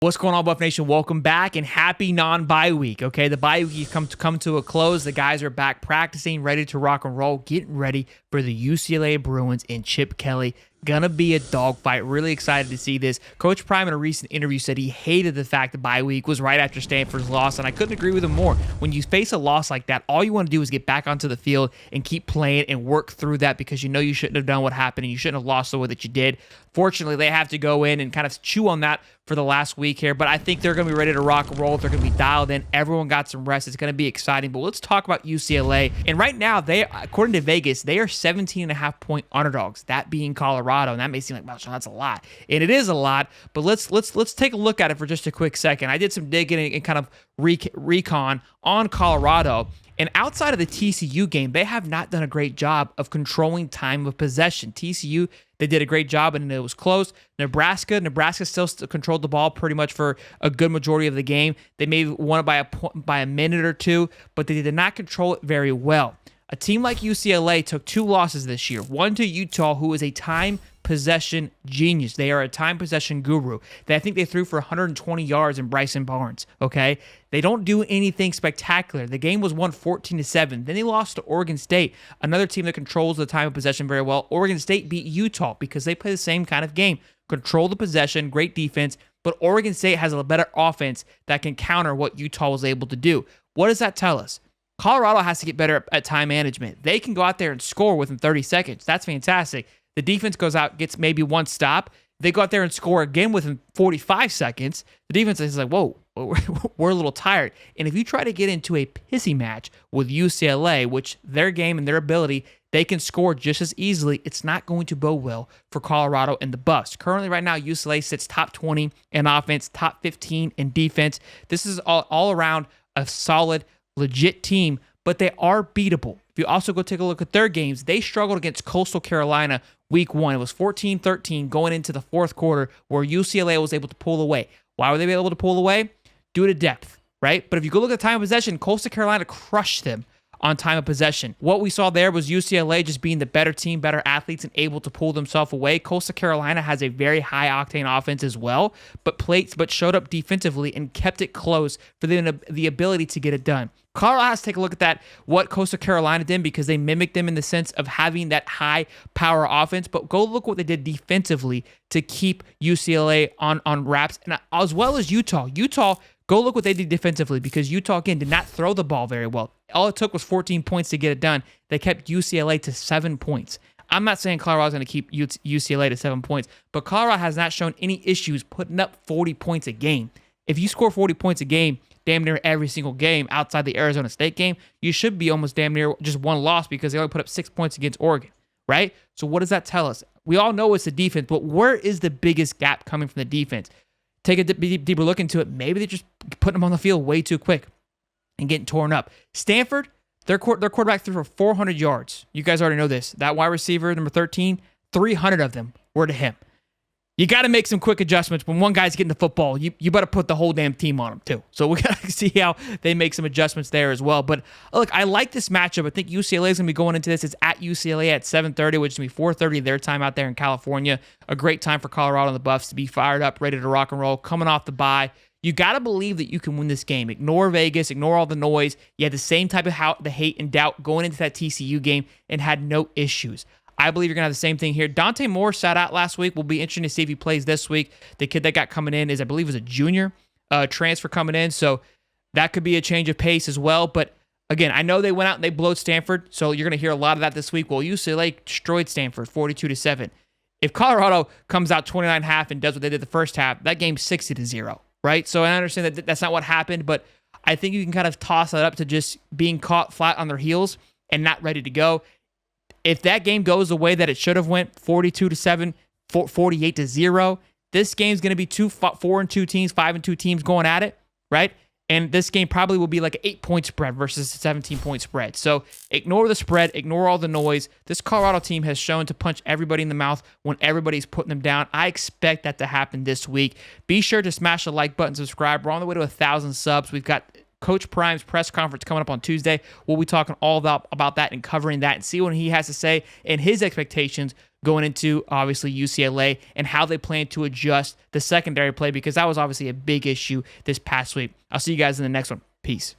What's going on, Buff Nation? Welcome back and happy non-bye week. Okay, the bye week has come to a close. The guys are back practicing, ready to rock and roll, getting ready for the UCLA Bruins and Chip Kelly. Gonna be a dogfight. Really excited to see this. Coach Prime in a recent interview said he hated the fact that bye week was right after Stanford's loss, and I couldn't agree with him more. When you face a loss like that, all you want to do is get back onto the field and keep playing and work through that because you know you shouldn't have done what happened and you shouldn't have lost the way that you did. Fortunately, they have to go in and kind of chew on that for the last week here, but I think they're going to be ready to rock and roll. They're going to be dialed in. Everyone got some rest. It's going to be exciting, but let's talk about UCLA. And right now, they, according to Vegas, they are 17.5-point underdogs, that being Colorado, and that may seem like, wow, that's a lot. And it is a lot, but let's take a look at it for just a quick second. I did some digging and kind of recon on Colorado. And outside of the TCU game, they have not done a great job of controlling time of possession. TCU, they did a great job, and it was close. Nebraska still controlled the ball pretty much for a good majority of the game. They maybe won it by a minute or two, but they did not control it very well. A team like UCLA took 2 losses this year. One to Utah, who is a time possession genius. They are a time possession guru. I think they threw for 120 yards in Bryson Barnes, okay? They don't do anything spectacular. The game was won 14-7. Then they lost to Oregon State, another team that controls the time of possession very well. Oregon State beat Utah because they play the same kind of game. Control the possession, great defense, but Oregon State has a better offense that can counter what Utah was able to do. What does that tell us? Colorado has to get better at time management. They can go out there and score within 30 seconds. That's fantastic. The defense goes out, gets maybe one stop. They go out there and score again within 45 seconds. The defense is like, whoa, we're a little tired. And if you try to get into a pissy match with UCLA, which their game and their ability, they can score just as easily, it's not going to bode well for Colorado and the Buffs. Currently, right now, UCLA sits top 20 in offense, top 15 in defense. This is all around a solid, legit team, but they are beatable. If you also go take a look at their games, they struggled against Coastal Carolina week 1. It was 14-13 going into the fourth quarter where UCLA was able to pull away. Why were they able to pull away? Due to depth, right? But if you go look at time of possession, Coastal Carolina crushed them on time of possession. What we saw there was UCLA just being the better team, better athletes, and able to pull themselves away. Coastal Carolina has a very high-octane offense as well, but showed up defensively and kept it close for the ability to get it done. Colorado has to take a look at that, what Coastal Carolina did, because they mimicked them in the sense of having that high-power offense, but go look what they did defensively to keep UCLA on wraps, and as well as Utah. Go look what they did defensively, because Utah, again, did not throw the ball very well. All it took was 14 points to get it done. They kept UCLA to 7 points. I'm not saying Colorado's going to keep UCLA to 7 points, but Colorado has not shown any issues putting up 40 points a game. If you score 40 points a game, damn near every single game outside the Arizona State game, you should be almost damn near just one loss because they only put up 6 points against Oregon, right? So what does that tell us? We all know it's the defense, but where is the biggest gap coming from the defense? Take a deeper look into it. Maybe they're just putting them on the field way too quick and getting torn up. Stanford, their quarterback threw for 400 yards. You guys already know this. That wide receiver, number 13, 300 of them were to him. You got to make some quick adjustments. When one guy's getting the football, you better put the whole damn team on him too. So we got to see how they make some adjustments there as well. But look, I like this matchup. I think UCLA is going to be going into this. It's at UCLA at 7:30, which is going to be 4:30 their time out there in California. A great time for Colorado and the Buffs to be fired up, ready to rock and roll, coming off the bye. You got to believe that you can win this game. Ignore Vegas, ignore all the noise. You had the same type of the hate and doubt going into that TCU game and had no issues. I believe you're going to have the same thing here. Dante Moore sat out last week. Will be interesting to see if he plays this week. The kid that got coming in is, I believe, was a junior transfer coming in, so that could be a change of pace as well. But again, I know they went out and they blowed Stanford, so you're going to hear a lot of that this week. Well, UCLA destroyed Stanford 42-7. If Colorado comes out 29.5 and does what they did the first half, that game's 60-0, right? So I understand that that's not what happened, but I think you can kind of toss that up to just being caught flat on their heels and not ready to go. If that game goes the way that it should have went, 42-7, 48-0, this game's going to be 4-2 teams, 5-2 teams going at it, right? And this game probably will be like an 8-point spread versus a 17-point spread. So ignore the spread, ignore all the noise. This Colorado team has shown to punch everybody in the mouth when everybody's putting them down. I expect that to happen this week. Be sure to smash the like button, subscribe. We're on the way to 1,000 subs. We've got Coach Prime's press conference coming up on Tuesday. We'll be talking all about that and covering that and see what he has to say and his expectations going into obviously UCLA and how they plan to adjust the secondary play, because that was obviously a big issue this past week. I'll see you guys in the next one. Peace.